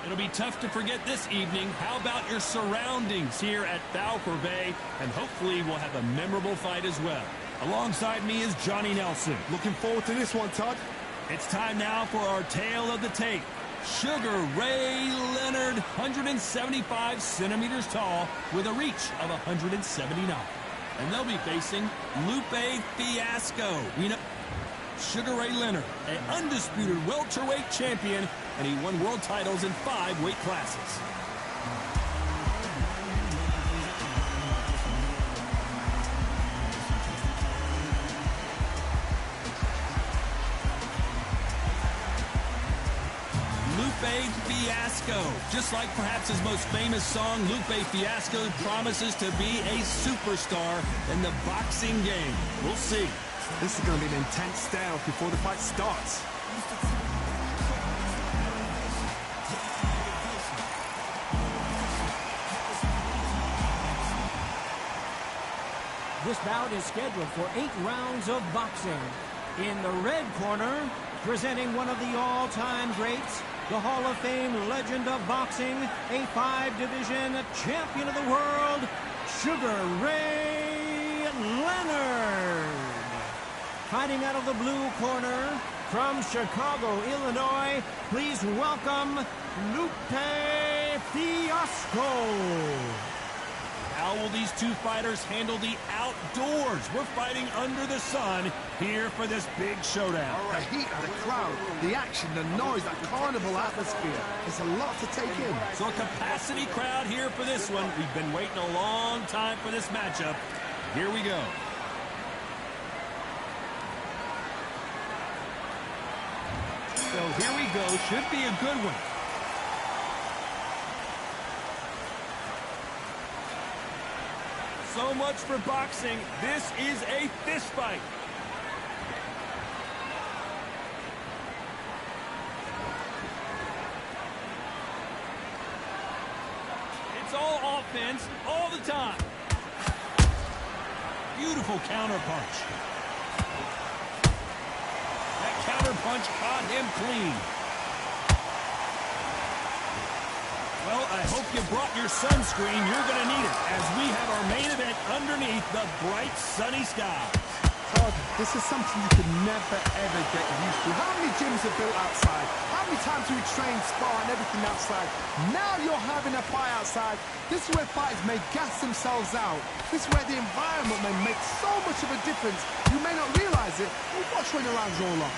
It'll be tough to forget this evening. How about your surroundings here at Balfour Bay? And hopefully we'll have a memorable fight as well. Alongside me is Johnny Nelson. Looking forward to this one, Todd. It's time now for our tale of the tape. Sugar Ray Leonard, 175 centimeters tall with a reach of 179. And they'll be facing Lupe Fiasco. We know Sugar Ray Leonard, an undisputed welterweight champion, and he won world titles in 5 weight classes. Lupe Fiasco. Just like perhaps his most famous song, Lupe Fiasco promises to be a superstar in the boxing game. We'll see. This is going to be an intense standoff before the fight starts. This bout is scheduled for 8 rounds of boxing. In the red corner, presenting one of the all-time greats, the Hall of Fame legend of boxing, a 5-division champion of the world, Sugar Ray Leonard. Fighting out of the blue corner, from Chicago, Illinois, please welcome Lupe Fiasco. How will these two fighters handle the outdoors? We're fighting under the sun here for this big showdown. All right, heat of the crowd, the action, the noise, that carnival atmosphere. It's a lot to take in. So a capacity crowd here for this one. We've been waiting a long time for this matchup. Here we go. So here we go. Should be a good one. So much for boxing. This is a fist fight. It's all offense all the time. Beautiful counter punch. That counter punch caught him clean. Well, I hope you brought your sunscreen. You're going to need it as we have our main event underneath the bright sunny sky. Todd, this is something you could never, ever get used to. How many gyms are built outside? How many times do we train, spar, and everything outside? Now you're having a fight outside. This is where fighters may gas themselves out. This is where the environment may make so much of a difference. You may not realize it, but watch when the rounds roll on.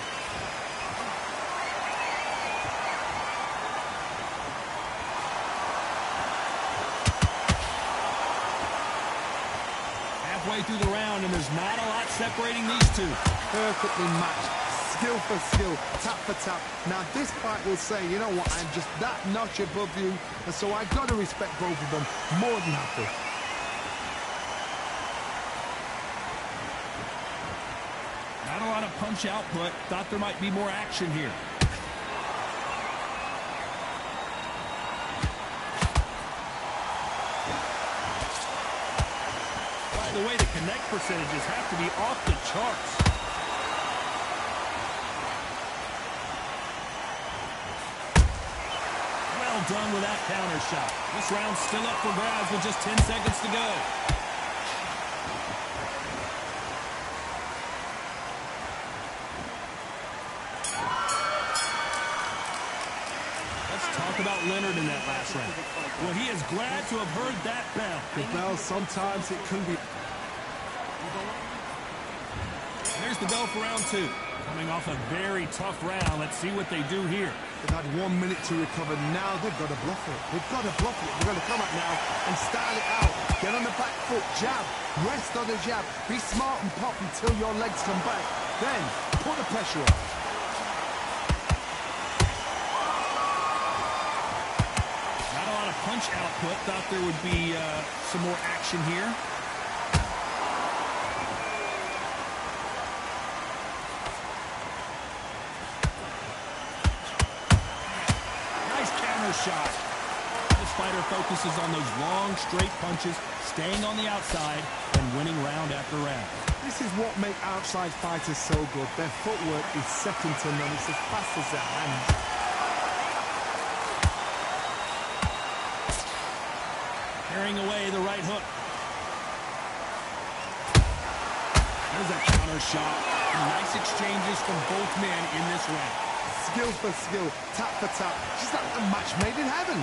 Halfway through the round, and there's not a lot separating these two. Perfectly matched, skill for skill, tap for tap. Now this fight will say, you know what, I'm just that notch above you, and so I got to respect both of them more than happy. Not a lot of punch output. Thought there might be more action here. The way the connect percentages have to be off the charts. Well done with that counter shot. This round's still up for grabs with just 10 seconds to go. Let's talk about Leonard in that last round. Well, he is glad to have heard that bell. The bell, sometimes it can be... There's the bell for round 2. Coming off a very tough round. Let's see what they do here. They've had 1 minute to recover. Now they've got to bluff it. They've got to bluff it. They're going to come up now and style it out. Get on the back foot, jab, rest on the jab. Be smart and pop until your legs come back. Then, put the pressure on. Not a lot of punch output. Thought there would be some more action here. Shot. This fighter focuses on those long, straight punches, staying on the outside, and winning round after round. This is what makes outside fighters so good. Their footwork is second to none. It's as fast as their hands. Carrying away the right hook. There's a counter shot. Nice exchanges from both men in this round. Skill for skill, tap for tap. Just like a match made in heaven.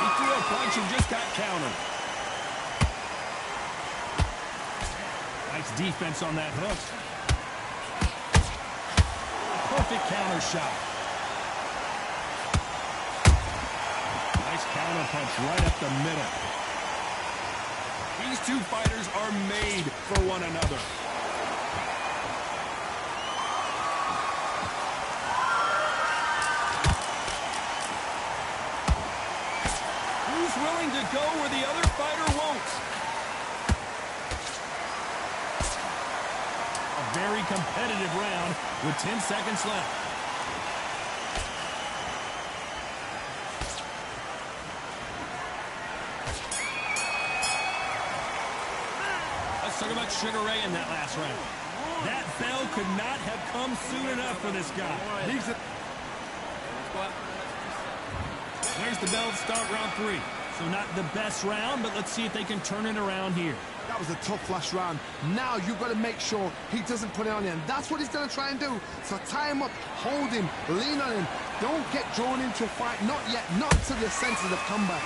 He threw a punch and just got countered. Nice defense on that hook. Perfect counter shot. Nice counter punch right up the middle. These two fighters are made for one another. Who's willing to go where the other fighter won't? A very competitive round with 10 seconds left. Let's talk about Sugar Ray in that last round. That bell could not have come soon enough for this guy. There's the bell to start round 3. So not the best round, but let's see if they can turn it around here. That was a tough last round. Now you've got to make sure he doesn't put it on you. And that's what he's going to try and do. So tie him up, hold him, lean on him. Don't get drawn into a fight. Not yet. Not until your senses have come back.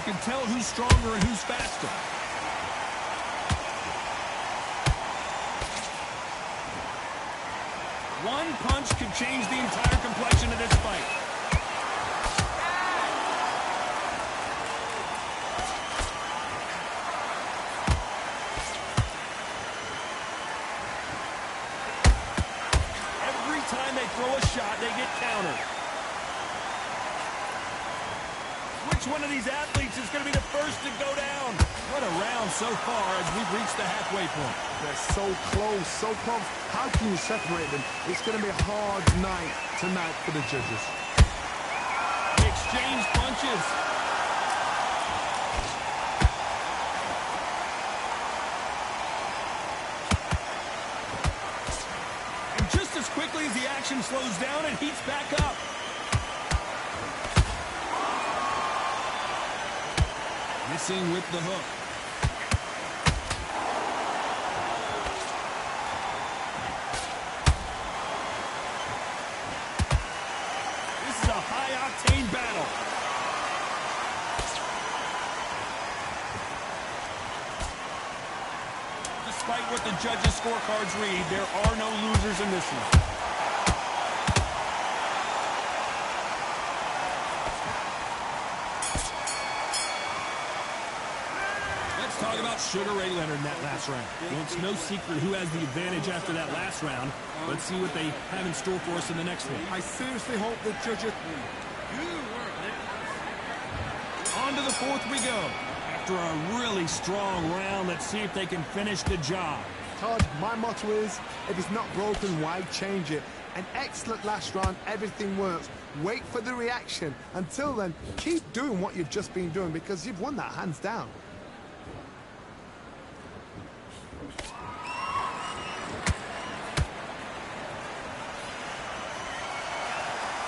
You can tell who's stronger and who's faster. One punch could change the entire complexion of this fight. Every time they throw a shot, they get countered. Which one of these athletes is going to be the first to go down? What a round so far as we've reached the halfway point. They're so close, so close. How can you separate them? It's going to be a hard night tonight for the judges. They exchange punches. And just as quickly as the action slows down, it heats back up. Missing with the hook. This is a high-octane battle. Despite what the judges' scorecards read, there are no losers in this one. Talk about Sugar Ray Leonard in that last round. Well, it's no secret who has the advantage after that last round. Let's see what they have in store for us in the next one. I seriously hope the judges... On to the fourth we go. After a really strong round, let's see if they can finish the job. Todd, my motto is, if it's not broken, why change it? An excellent last round, everything works. Wait for the reaction. Until then, keep doing what you've just been doing because you've won that hands down.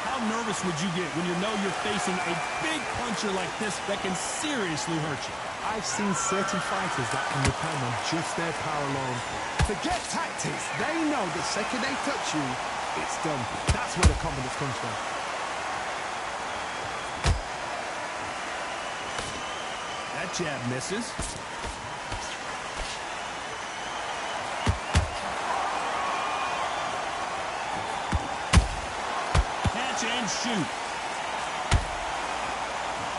How nervous would you get when you know you're facing a big puncher like this that can seriously hurt you? I've seen certain fighters that can depend on just their power alone. Forget tactics. They know the second they touch you, it's done. That's where the confidence comes from. That jab misses. And shoot.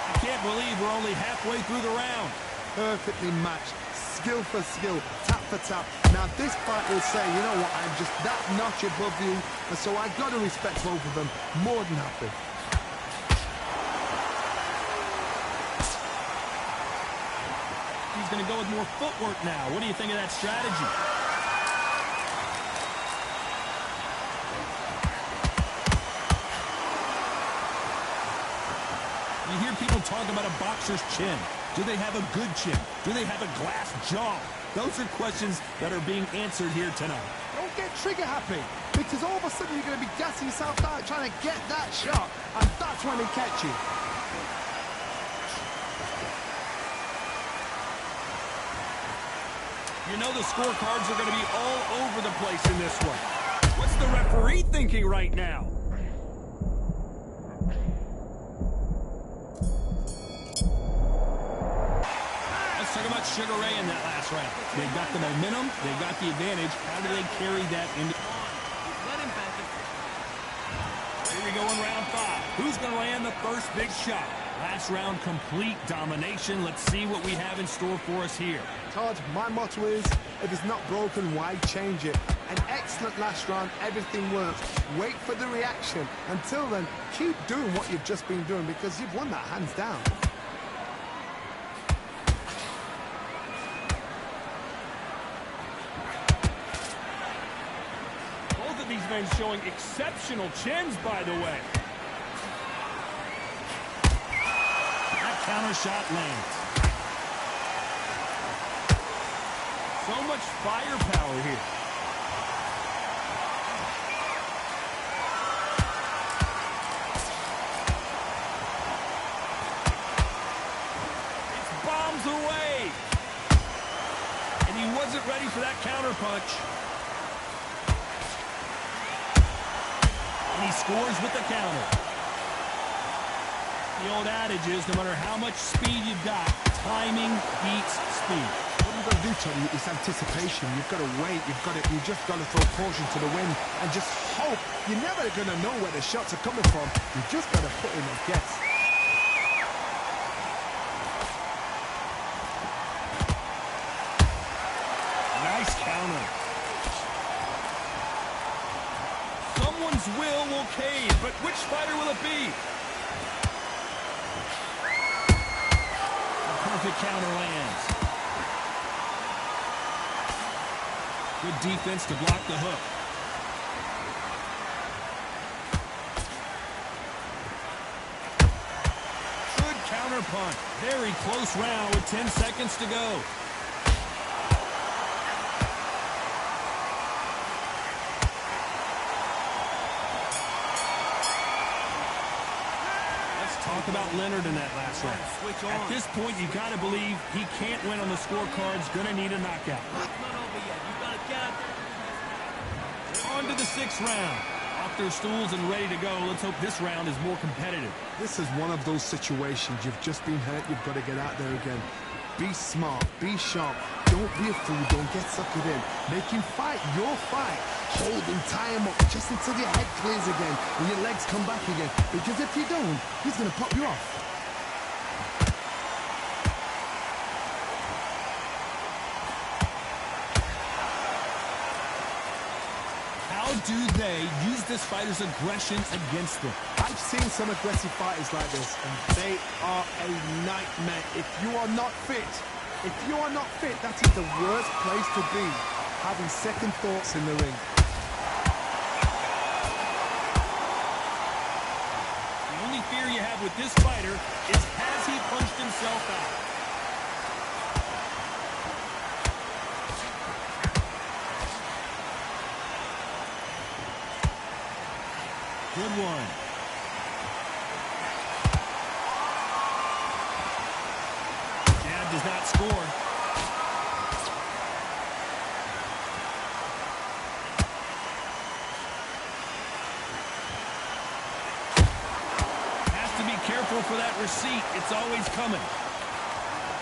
I can't believe we're only halfway through the round. Perfectly matched, skill for skill, tap for tap. Now this fight will say, you know what, I'm just that notch above you, and so I've got to respect both of them more than happy. He's going to go with more footwork now. What do you think of that strategy? people talk about a boxer's chin. Do they have a good chin? Do they have a glass jaw? Those are questions that are being answered here tonight. Don't get trigger happy, because all of a sudden you're going to be gassing yourself out trying to get that shot, and that's when they catch you. You know the scorecards are going to be all over the place in this one. What's the referee thinking right now? Let's talk about Sugar Ray in that last round. They've got the momentum, they've got the advantage. How do they carry that into... Here we go in round 5. Who's going to land the first big shot? Last round, complete domination. Let's see what we have in store for us here. Todd, my motto is, if it's not broken, why change it? An excellent last round, everything works. Wait for the reaction. Until then, keep doing what you've just been doing, because you've won that hands down. Both of these men showing exceptional chins, by the way. That counter shot lands. So much firepower here. It's bombs away. And he wasn't ready for that counter punch. And he scores with the counter. The old adage is, no matter how much speed you've got, timing beats speed. What you've got to do, Tony, is anticipation. You've got to wait. You just got to throw caution to the wind and just hope. You're never going to know where the shots are coming from. You just got to put in a guess. Nice counter. Someone's will cave, but which fighter will it be? A perfect counter lands. Good defense to block the hook. Good counter punch. Very close round with 10 seconds to go. Talk about Leonard in that last round. At this point, you got to believe he can't win on the scorecards. Going to need a knockout. On to the 6th round. Off their stools and ready to go. Let's hope this round is more competitive. This is one of those situations. You've just been hurt. You've got to get out there again. Be smart. Be sharp. Don't be a fool. Don't get suckered in. Make him fight your fight. Hold him, tie him up just until your head clears again and your legs come back again. Because if you don't, he's going to pop you off. How do they use this fighter's aggression against them? I've seen some aggressive fighters like this, and they are a nightmare. If you are not fit, that is the worst place to be, having second thoughts in the ring. The only fear you have with this fighter is, has he punched himself out? Good one. Jab does not score. Has to be careful for that receipt. It's always coming.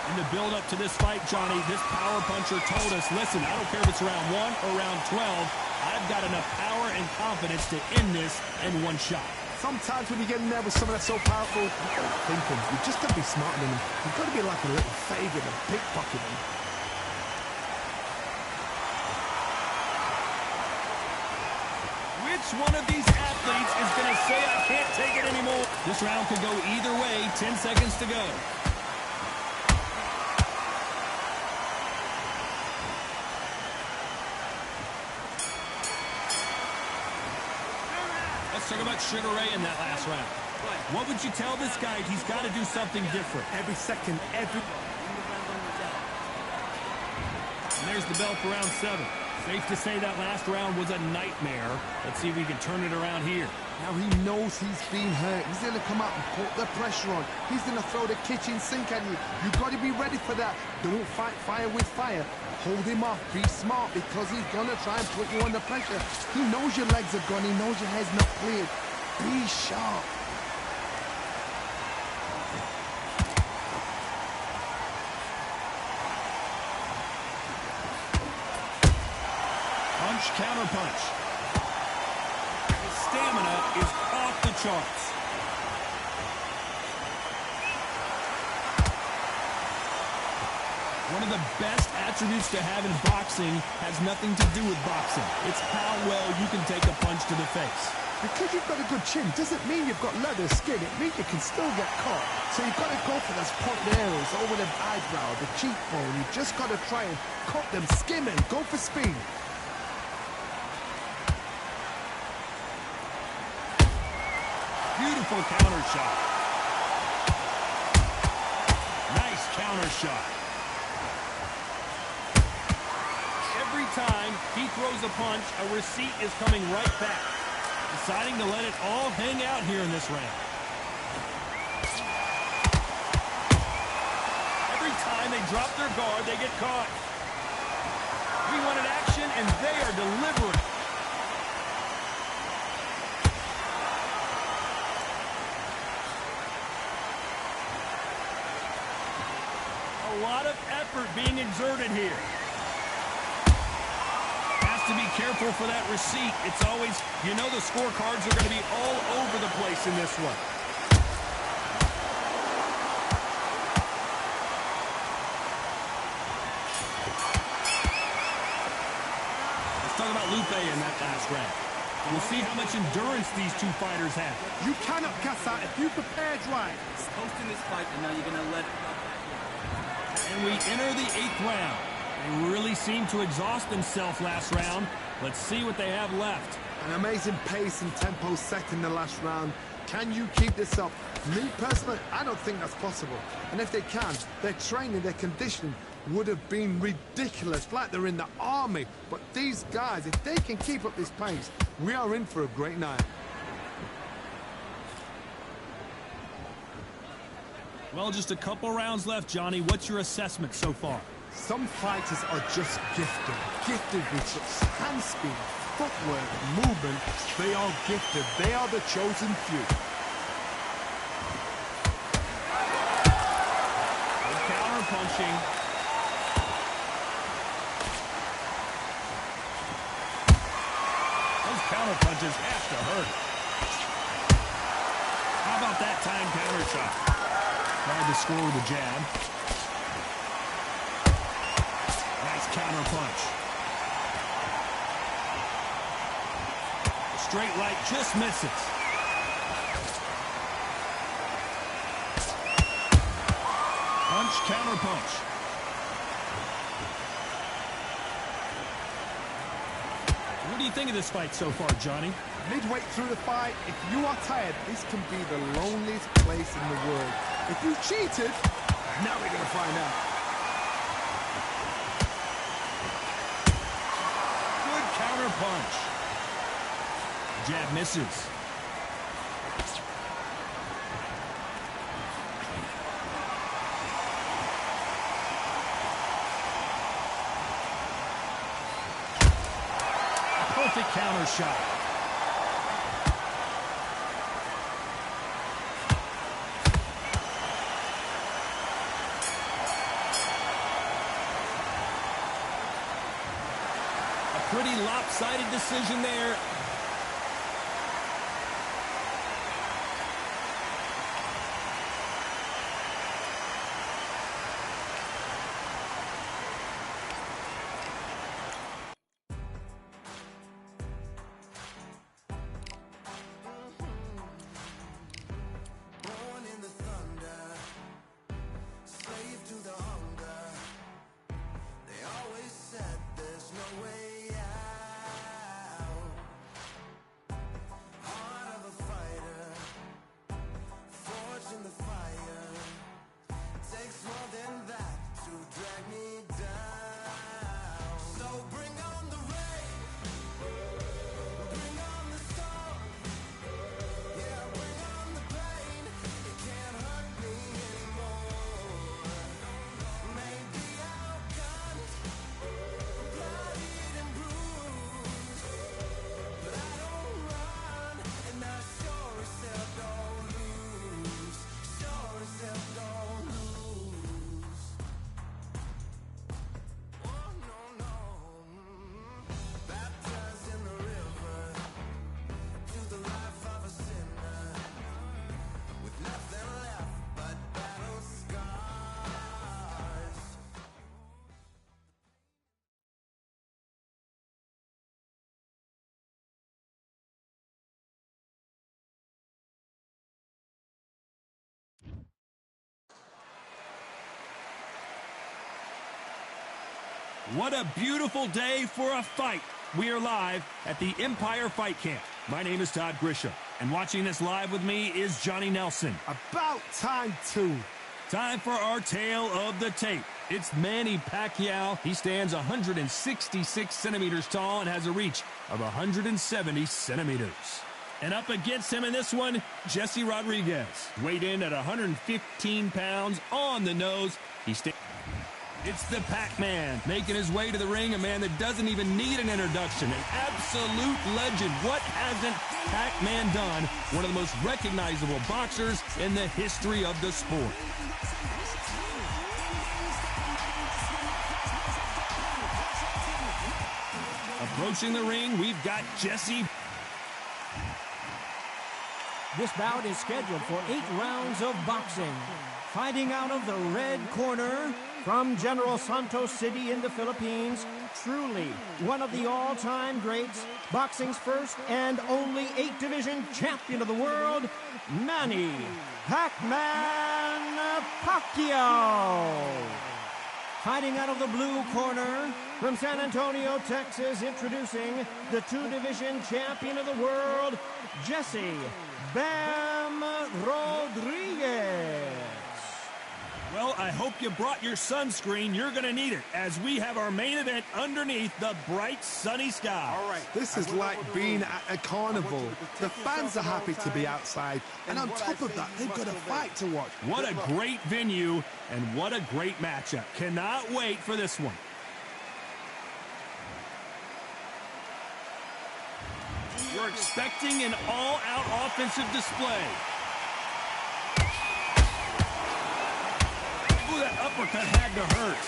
In the build-up to this fight, Johnny, this power puncher told us, listen, I don't care if it's round 1 or round 12, I've got enough power and confidence to end this in one shot. Sometimes when you get in there with someone that's so powerful, you've got to think him. You've just got to be smarter than him. You've got to be like a little faggot and pickpocket him. Which one of these athletes is going to say, I can't take it anymore? This round could go either way. 10 seconds to go. Let's talk about Sugar Ray in that last round. What would you tell this guy? He's got to do something different. Every second, every... And there's the bell for round 7. Safe to say that last round was a nightmare. Let's see if we can turn it around here. Now he knows he's been hurt. He's going to come out and put the pressure on. He's going to throw the kitchen sink at you. You've got to be ready for that. Don't fight fire with fire. Hold him off. Be smart because he's going to try and put you under pressure. He knows your legs are gone. He knows your head's not cleared. Be sharp. Punch, counter punch. His stamina is off the charts. One of the best attributes to have in boxing has nothing to do with boxing. It's how well you can take a punch to the face. Because you've got a good chin doesn't mean you've got leather skin. It means you can still get caught. So you've got to go for those pointed arrows over the eyebrow, the cheekbone. You've just got to try and cut them, skim them, go for speed. Beautiful counter shot. Nice counter shot. Every time he throws a punch, a receipt is coming right back. Deciding to let it all hang out here in this round. Every time they drop their guard, they get caught. We wanted action, and they are delivering. A lot of effort being exerted here. Has to be careful for that receipt. It's always, you know, the scorecards are going to be all over the place in this one. Let's talk about Lupe in that last round. We'll see how much endurance these two fighters have. You cannot gas out if you prepared right. Hosting this fight, and now you're going to let it go. And we enter the 8th round. They really seemed to exhaust themselves last round. Let's see what they have left. An amazing pace and tempo set in the last round. Can you keep this up? Me, personally, I don't think that's possible. And if they can, their training, their conditioning would have been ridiculous, like they're in the army. But these guys, if they can keep up this pace, we are in for a great night. Well, just a couple rounds left, Johnny. What's your assessment so far? Some fighters are just gifted with such hand speed, footwork, movement. They are gifted. They are the chosen few. Good counter punching. Those counter punches have to hurt. How about that time counter shot? Tried to score with a jab. Nice counter punch. Straight right just misses. Punch, counter punch. What do you think of this fight so far, Johnny? Midway through the fight, if you are tired, this can be the loneliest place in the world. If you cheated, now we're going to find out. Good counter punch. Jab misses. A perfect counter shot. Pretty lopsided decision there. What a beautiful day for a fight. We are live at the Empire Fight Camp. My name is Todd Grisham, and watching this live with me is Johnny Nelson. About time, too. Time for our tale of the tape. It's Manny Pacquiao. He stands 166 centimeters tall and has a reach of 170 centimeters. And up against him in this one, Jesse Rodriguez. Weighed in at 115 pounds on the nose. It's the Pac-Man making his way to the ring, a man that doesn't even need an introduction, an absolute legend. What hasn't Pac-Man done? One of the most recognizable boxers in the history of the sport. Approaching the ring, we've got Jesse. This bout is scheduled for 8 rounds of boxing. Fighting out of the red corner from General Santos City in the Philippines, truly one of the all-time greats, boxing's first and only 8-division champion of the world, Manny Pac-Man Pacquiao. Fighting out of the blue corner from San Antonio, Texas, introducing the 2-division champion of the world, Jesse Bam Rodriguez. Well, I hope you brought your sunscreen. You're going to need it as we have our main event underneath the bright sunny sky. All right, this is like being at a carnival. The fans are happy to be outside, and on top of that, they've got a fight to watch. What a great venue, and what a great matchup. Cannot wait for this one. We're expecting an all-out offensive display. Ooh, that uppercut had to hurt.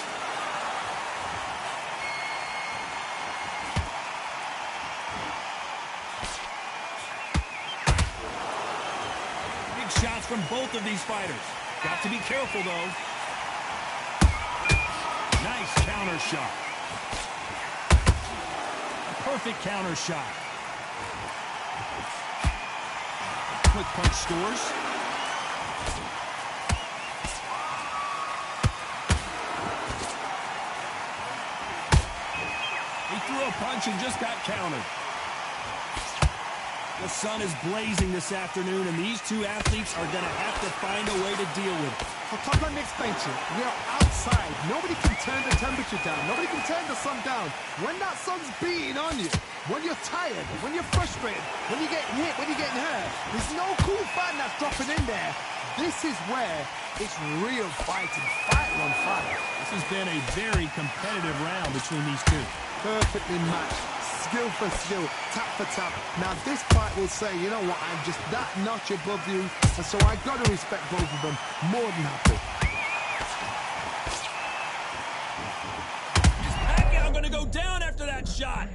Big shots from both of these fighters. Got to be careful, though. Nice counter shot. A perfect counter shot. Quick punch scores. He threw a punch and just got countered. The sun is blazing this afternoon, and these two athletes are going to have to find a way to deal with it. Well, Todd, let me explain to you. We are outside. Nobody can turn the temperature down. Nobody can turn the sun down. When that sun's beating on you, when you're tired, when you're frustrated, when you're getting hit, when you're getting hurt, there's no cool fan that's dropping in there. This is where it's real fighting. Fight on fire. This has been a very competitive round between these two. Perfectly matched. Skill for skill, tap for tap. Now this fight will say, you know what, I'm just that notch above you, and so I got to respect both of them. More than happy. Is Pacquiao going to go down after that shot?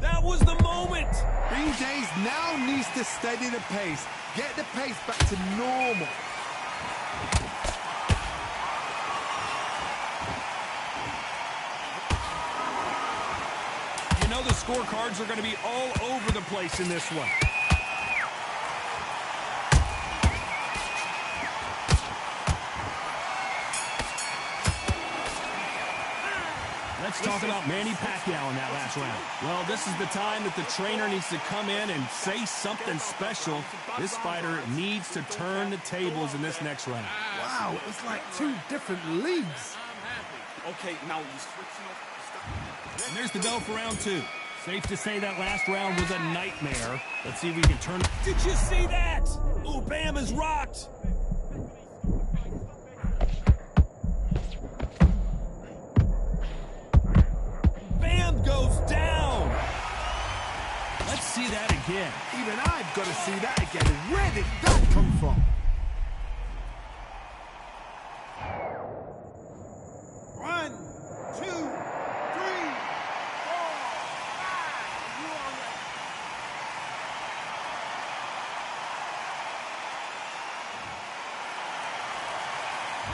That was the moment. Bean Days now needs to steady the pace, get the pace back to normal. You know the scorecards are going to be all over the place in this one. Let's talk about Manny Pacquiao in that last round. Well, this is the time that the trainer needs to come in and say something special. This fighter needs to turn the tables in this next round. Wow, it was like 2 different leagues. Okay, now you switching off. And there's the bell for round 2. Safe to say that last round was a nightmare. Let's see if we can turn. Did you see that? Ooh, Bam is rocked. Bam goes down. Let's see that again. Even I've got to see that again. Where did that come from? One, two, three, four, five. You all right?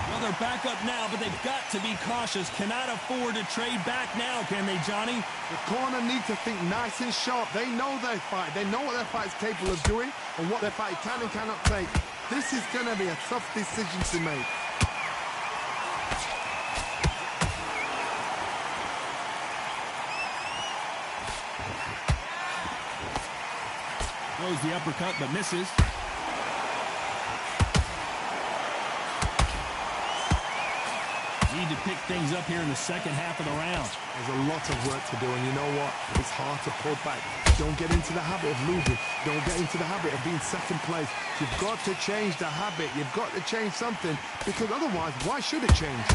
Well, they're back up now, but they've got to be cautious. Cannot afford to trade back now, can they, Johnny? The corner need to think nice and sharp. They know their fight. They know what their fight is capable of doing and what their fight can and cannot take. This is going to be a tough decision to make. Throws the uppercut, but misses. Need to pick things up here in the second half of the round. There's a lot of work to do, and you know what? It's hard to pull back. Don't get into the habit of losing. Don't get into the habit of being second place. You've got to change the habit. You've got to change something, because otherwise, why should it change?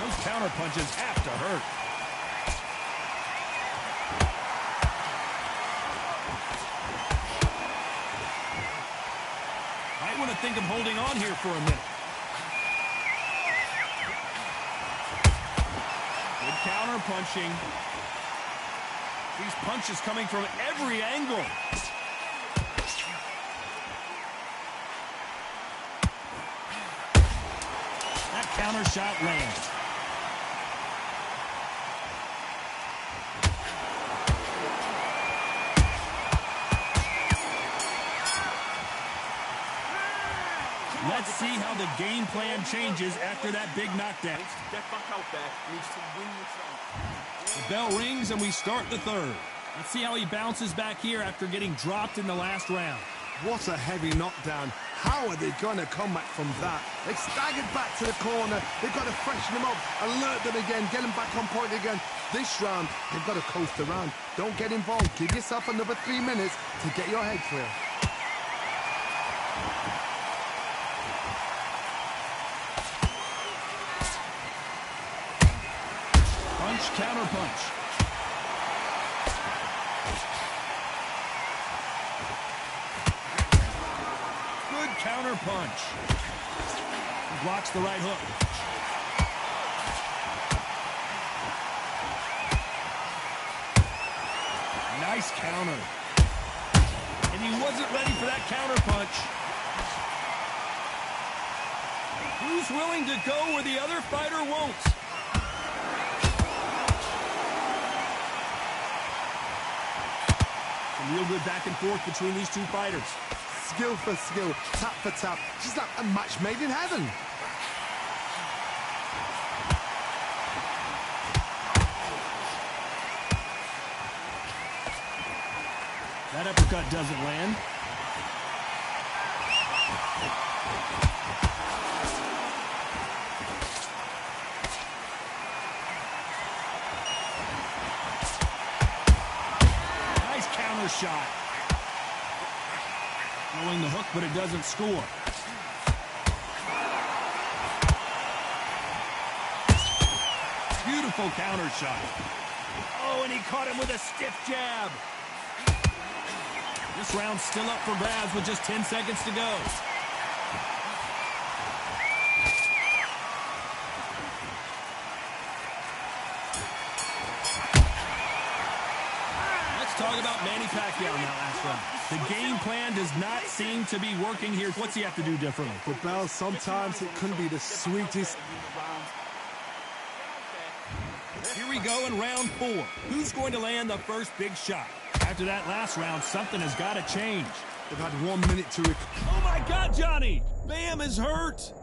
Those counter punches have to hurt. Might want to think of holding on here for a minute. Good counter punching. These punches coming from every angle. That counter shot lands. Let's see how the game plan changes after that big knockdown. Get back out there. Needs to win this round. The bell rings and we start the third. Let's see how he bounces back here after getting dropped in the last round. What a heavy knockdown. How are they going to come back from that? They staggered back to the corner. They've got to freshen them up, alert them again, get them back on point again. This round, they've got to coast around. Don't get involved. Give yourself another 3 minutes to get your head clear. Punch, counter punch. Good counter punch. He blocks the right hook. Nice counter. And he wasn't ready for that counter punch. Who's willing to go where the other fighter won't? Real good back and forth between these two fighters. Skill for skill, tap for tap. Just like a match made in heaven. That uppercut doesn't land. Shot. Throwing the hook, but it doesn't score. Beautiful counter shot. Oh, and he caught him with a stiff jab. This round's still up for grabs with just 10 seconds to go. Talk about Manny Pacquiao in that last round. The game plan does not seem to be working here. What's he have to do differently? For Bell, sometimes it couldn't be the sweetest. Here we go in round 4. Who's going to land the first big shot? After that last round, something has got to change. They've had 1 minute to recover. Oh my God, Johnny! Bam is hurt!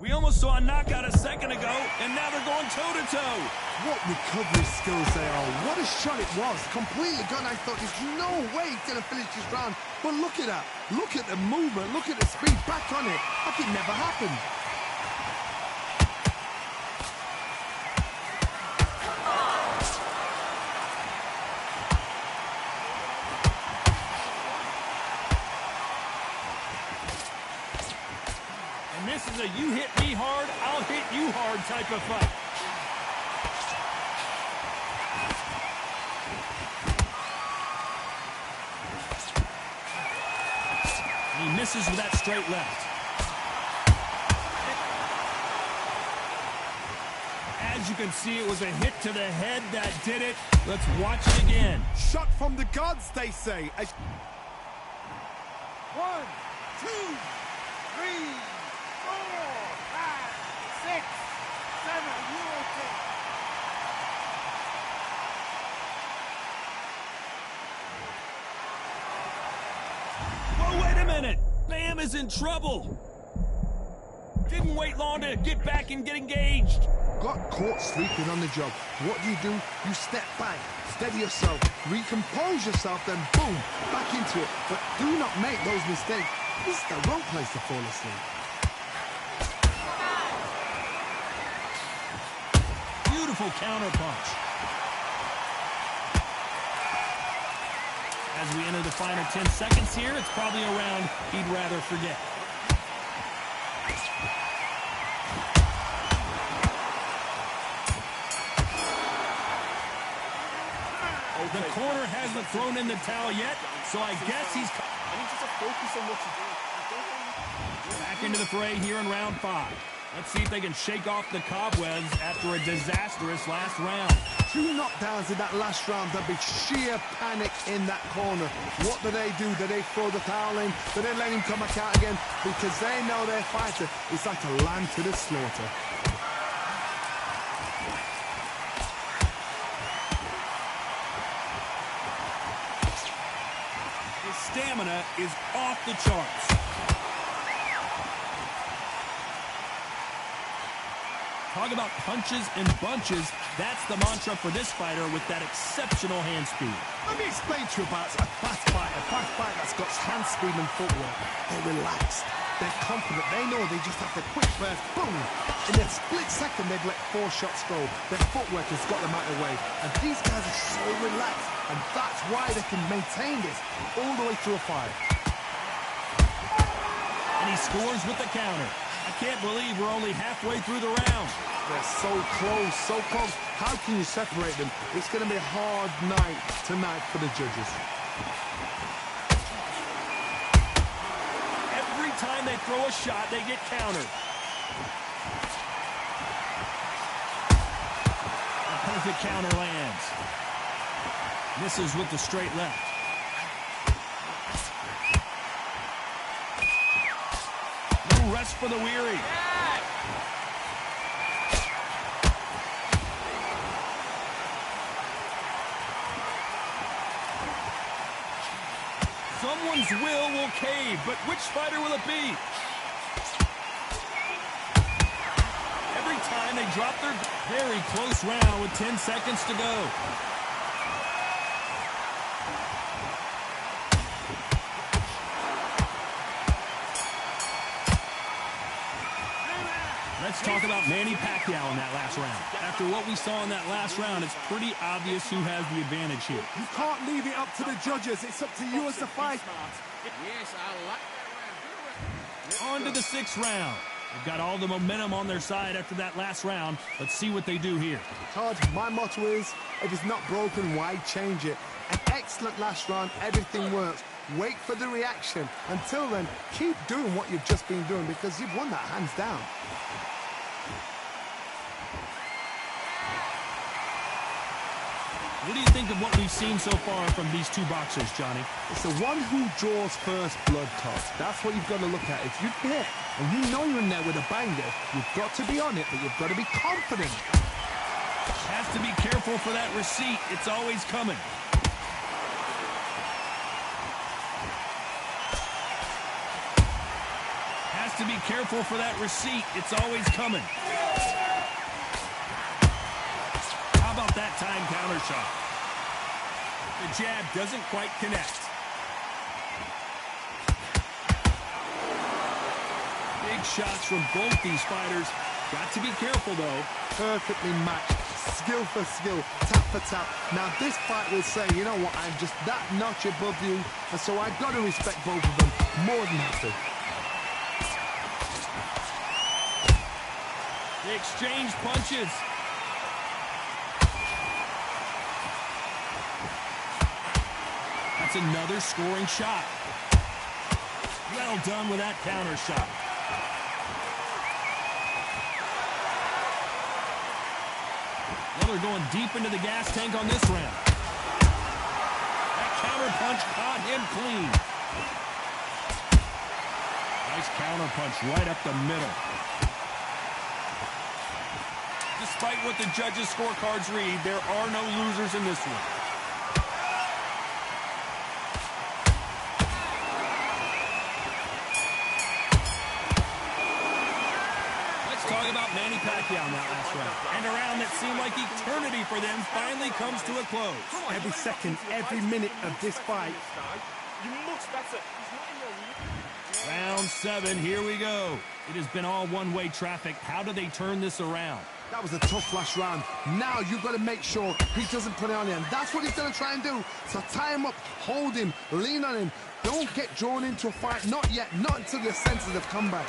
We almost saw a knockout a second ago, and now they're going toe-to-toe. What recovery skills they are. What a shot it was. Completely gone. I thought there's no way he's going to finish this round. But look at that. Look at the movement. Look at the speed. Back on it. Like it never happened. This is a you hit me hard, I'll hit you hard type of fight. He misses with that straight left. As you can see, it was a hit to the head that did it. Let's watch it again. Shot from the gods, they say. 1, 2, 3. 4, 5, 6, 7, you okay? minute. Bam is in trouble. Didn't wait long to get back and get engaged. Got caught sleeping on the job. What do? You step back, steady yourself, recompose yourself, then boom, back into it. But do not make those mistakes. This is the wrong place to fall asleep. Beautiful counter punch. As we enter the final 10 seconds here, it's probably a round he'd rather forget. The corner hasn't thrown in the towel yet, so I guess he's... I need you to focus on what you're doing. Back into the fray here in round 5. Let's see if they can shake off the cobwebs after a disastrous last round. 2 knockdowns in that last round. There'll be sheer panic in that corner. What do? Do they throw the towel in? Do they let him come back out again? Because they know their fighter is like a lamb to the slaughter. His stamina is off the charts. Talk about punches and bunches. That's the mantra for this fighter with that exceptional hand speed. Let me explain to you about a fast fighter that's got hand speed and footwork. They're relaxed. They're confident. They know they just have to quick burst, boom. In a split second, they've let 4 shots go. Their footwork has got them out of the way. And these guys are so relaxed. And that's why they can maintain this all the way through a fight. And he scores with the counter. I can't believe we're only halfway through the round. They're so close, so close. How can you separate them? It's going to be a hard night tonight for the judges. Every time they throw a shot, they get countered. A perfect counter lands. Misses with the straight left. No rest for the weary. Someone's will cave, but which fighter will it be? Every time they drop their very close round with 10 seconds to go. Let's talk about Manny Pacquiao in that last round. After what we saw in that last round, it's pretty obvious who has the advantage here. You can't leave it up to the judges. It's up to you as the fighter. Yes, I like that round. On to the 6th round. They've got all the momentum on their side after that last round. Let's see what they do here. Todd, my motto is, if it's not broken, why change it? An excellent last round. Everything works. Wait for the reaction. Until then, keep doing what you've just been doing because you've won that hands down. What do you think of what we've seen so far from these two boxers, Johnny? It's the one who draws first blood, Todd. That's what you've got to look at. If you're there and you know you're in there with a banger, you've got to be on it, but you've got to be confident. Has to be careful for that receipt. It's always coming. Has to be careful for that receipt. It's always coming. How about that time counter shot? The jab doesn't quite connect. Big shots from both these fighters. Got to be careful, though. Perfectly matched. Skill for skill. Tap for tap. Now, this fight will say, you know what, I'm just that notch above you, and so I've got to respect both of them more than happy. They exchange punches. That's another scoring shot. Well done with that counter shot. Well, they're going deep into the gas tank on this round. That counter punch caught him clean. Nice counter punch right up the middle. Despite what the judges' scorecards read, there are no losers in this one. Manny Pacquiao in that last round. And a round that seemed like eternity for them finally comes to a close. Every second, every minute of this fight. You're much better. He's not in your league. Round 7, here we go. It has been all one-way traffic. How do they turn this around? That was a tough last round. Now you've got to make sure he doesn't put it on you. And that's what he's going to try and do. So tie him up, hold him, lean on him. Don't get drawn into a fight. Not yet. Not until your senses have come back.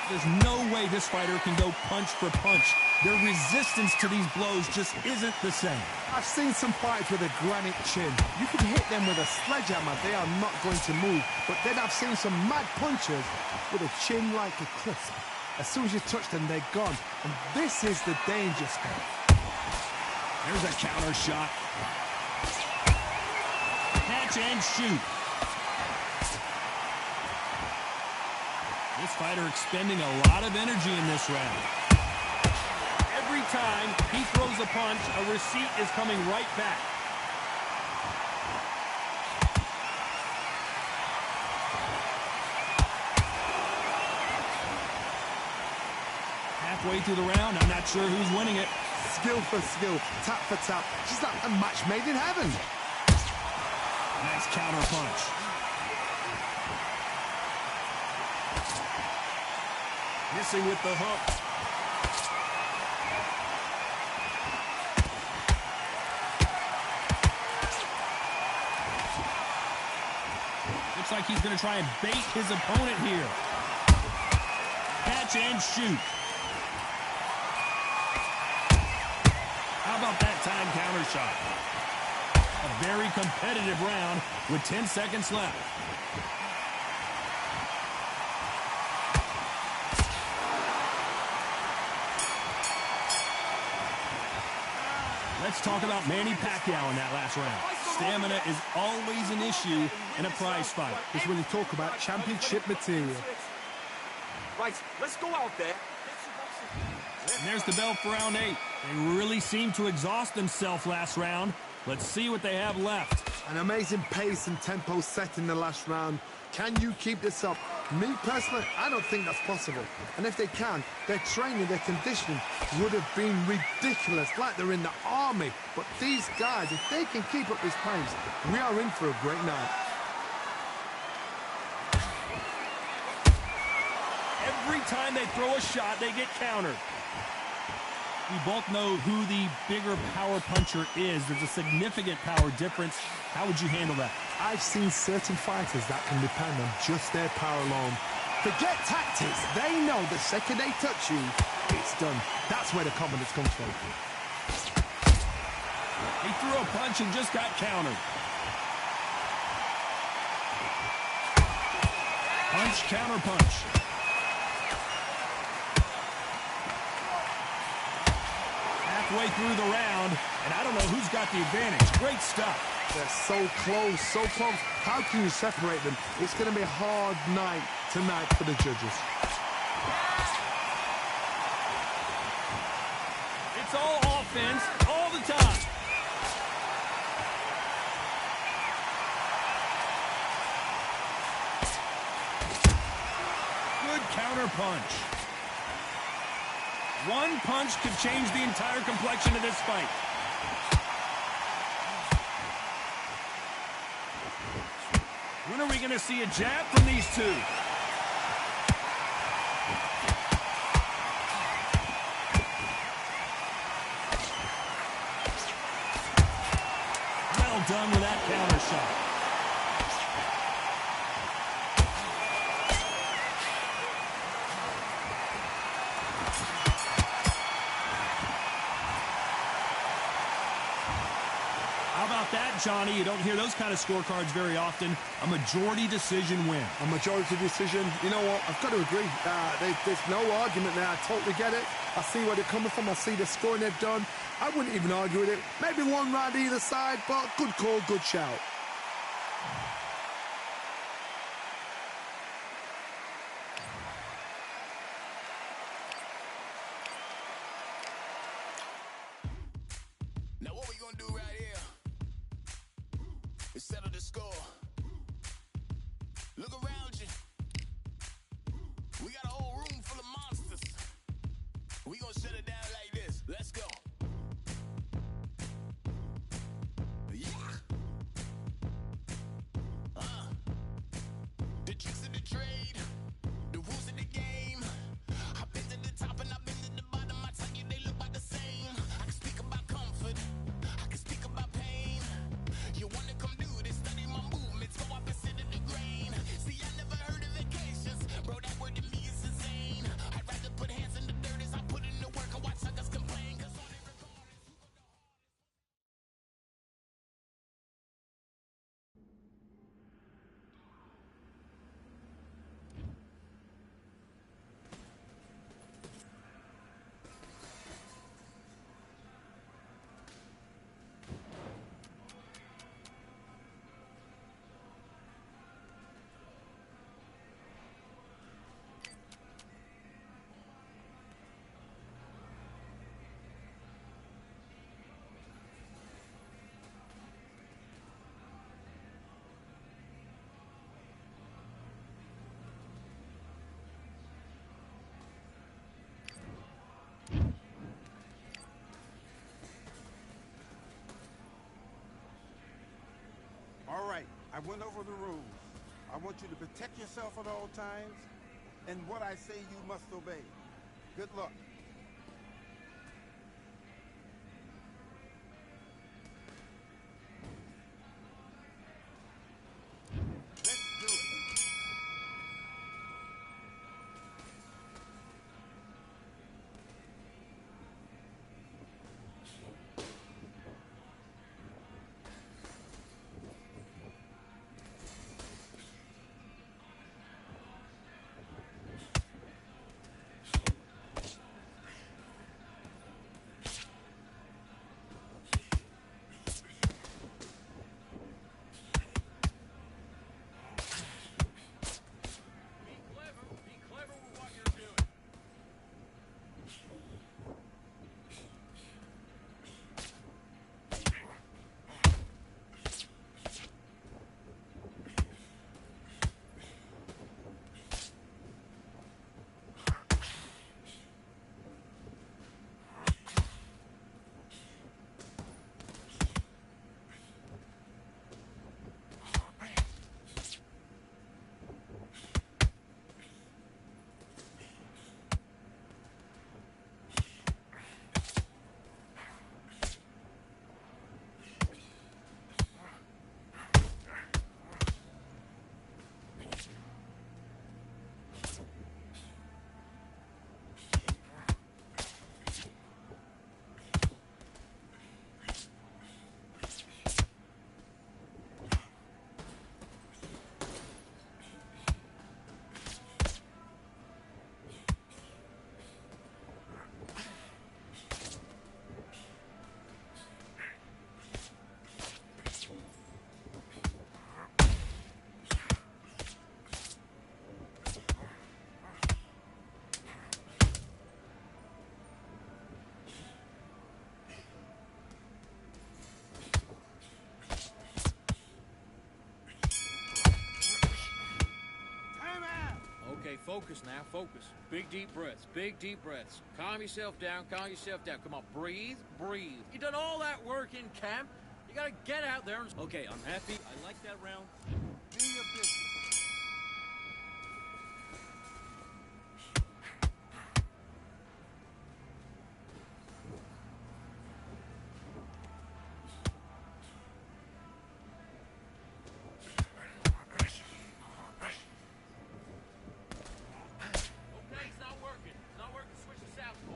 There's no way this fighter can go punch for punch. Their resistance to these blows just isn't the same. I've seen some fights with a granite chin. You can hit them with a sledgehammer. They are not going to move. But then I've seen some mad punchers with a chin like a crisp. As soon as you touch them, they're gone. And this is the danger spot. There's a counter shot. Catch and shoot. This fighter expending a lot of energy in this round. Every time he throws a punch, a receipt is coming right back. Halfway through the round, I'm not sure who's winning it. Skill for skill, tap for tap. Just like a match made in heaven. Nice counter punch. Missing with the hook. Looks like he's going to try and bait his opponent here. Catch and shoot. How about that time counter shot? A very competitive round with 10 seconds left. Let's talk about Manny Pacquiao in that last round. Stamina is always an issue in a prize fight. It's when you talk about championship material. Right, let's go out there. And there's the bell for round 8. They really seemed to exhaust themselves last round. Let's see what they have left. An amazing pace and tempo set in the last round. Can you keep this up? Me, personally, I don't think that's possible. And if they can, their training, their conditioning would have been ridiculous, like they're in the army. But these guys, if they can keep up this pace, we are in for a great night. Every time they throw a shot, they get countered. We both know who the bigger power puncher is. There's a significant power difference. How would you handle that? I've seen certain fighters that can depend on just their power alone. Forget tactics. They know the second they touch you, it's done. That's where the confidence comes from. He threw a punch and just got countered. Punch, counter punch. Halfway through the round, and I don't know who's got the advantage. Great stuff. They're so close, so close. How can you separate them? It's going to be a hard night tonight for the judges. It's all offense all the time. Good counter punch. One punch could change the entire complexion of this fight. When are we going to see a jab from these two? Well done with that counter shot. How about that, Johnny? You don't hear those kind of scorecards very often. A majority decision win. A majority decision. You know what? I've got to agree. There's no argument there. I totally get it. I see where they're coming from. I see the scoring they've done. I wouldn't even argue with it. Maybe one round either side, but good call, good shout. Now what we gonna do right here score. Look around you. We got a whole room full of monsters. We gonna shut it down like this. Let's go. Yeah. The tricks of the trade, the rules of the game. I've been to the top and I've been to the bottom. I tell you, they look about the same. I can speak about comfort, I can speak about pain. You wanna come do this, study my movements, go opposite of the grain. See, I never heard of vacations, bro, that word to me is insane. I'd rather put hands in the dirt as I put in the work and watch suckers complain. Cause all they regard is who go the hardest. All right, I went over the rules. I want you to protect yourself at all times, and what I say you must obey. Good luck. Let's do it. Be clever with what you're doing. Okay, focus now, focus. Big deep breaths, big deep breaths. Calm yourself down, calm yourself down. Come on, breathe, breathe. You done all that work in camp. You gotta get out there and... Okay, I'm happy. I like that round. Do your business. Okay, it's not working. It's not working. Switch to southpaw.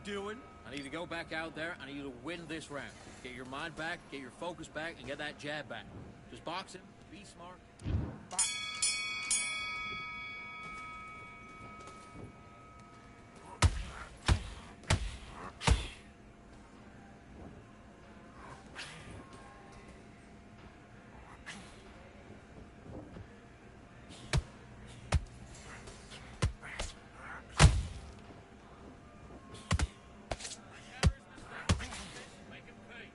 doing? I need you to go back out there. I need you to win this round. Get your mind back, get your focus back, and get that jab back. Just box him, be smart. Make him pay.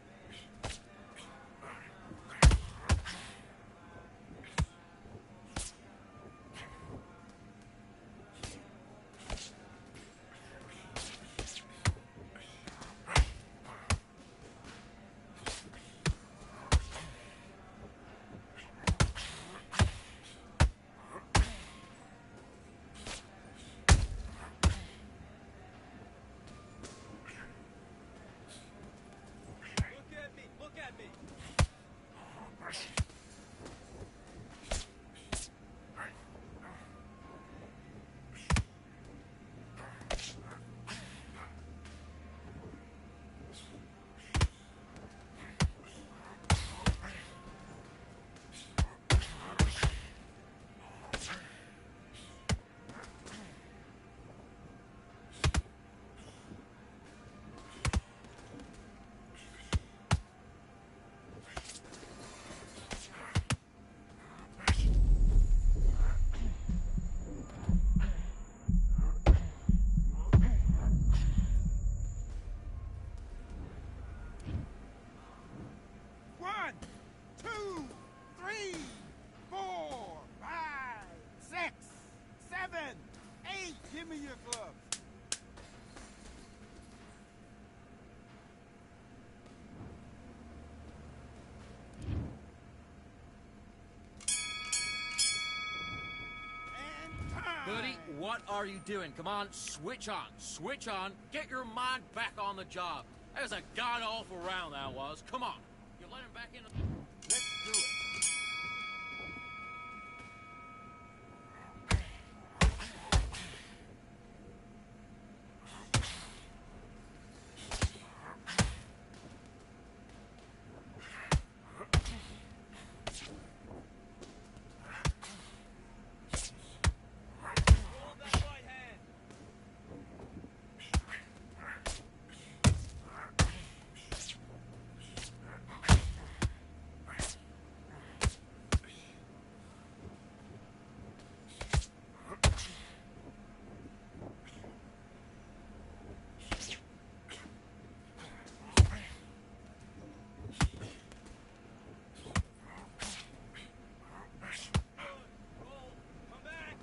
Look at me, look at me. One, two, three, 4, 5, 6, 7, 8. Give me your gloves. And time. Buddy, what are you doing? Come on, switch on. Switch on. Get your mind back on the job. That was a god-awful round, that was. Come on. You let him back in. Let's do it. Hold that right hand. Roll. Come back.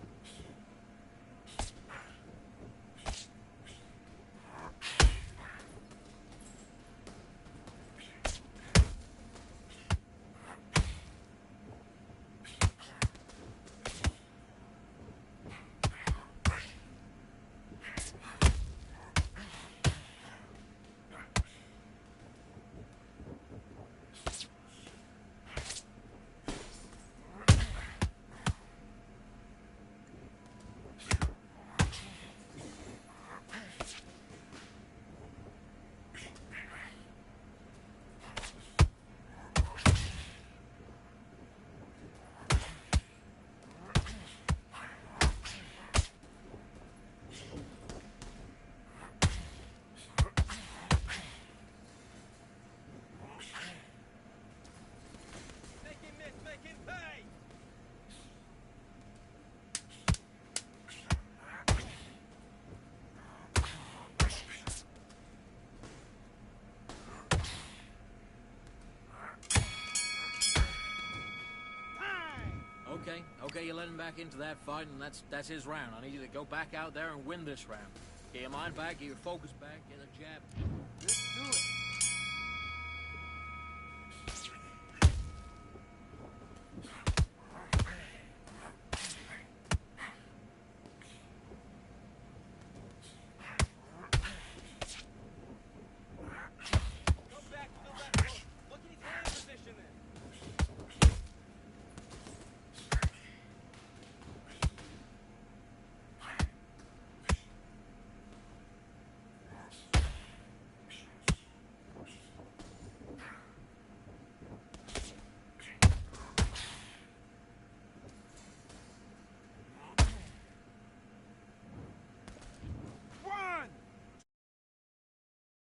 Make him miss, make him pay. Okay, you let him back into that fight, and that's his round. I need you to go back out there and win this round. Get your mind back, get your focus back, get a jab.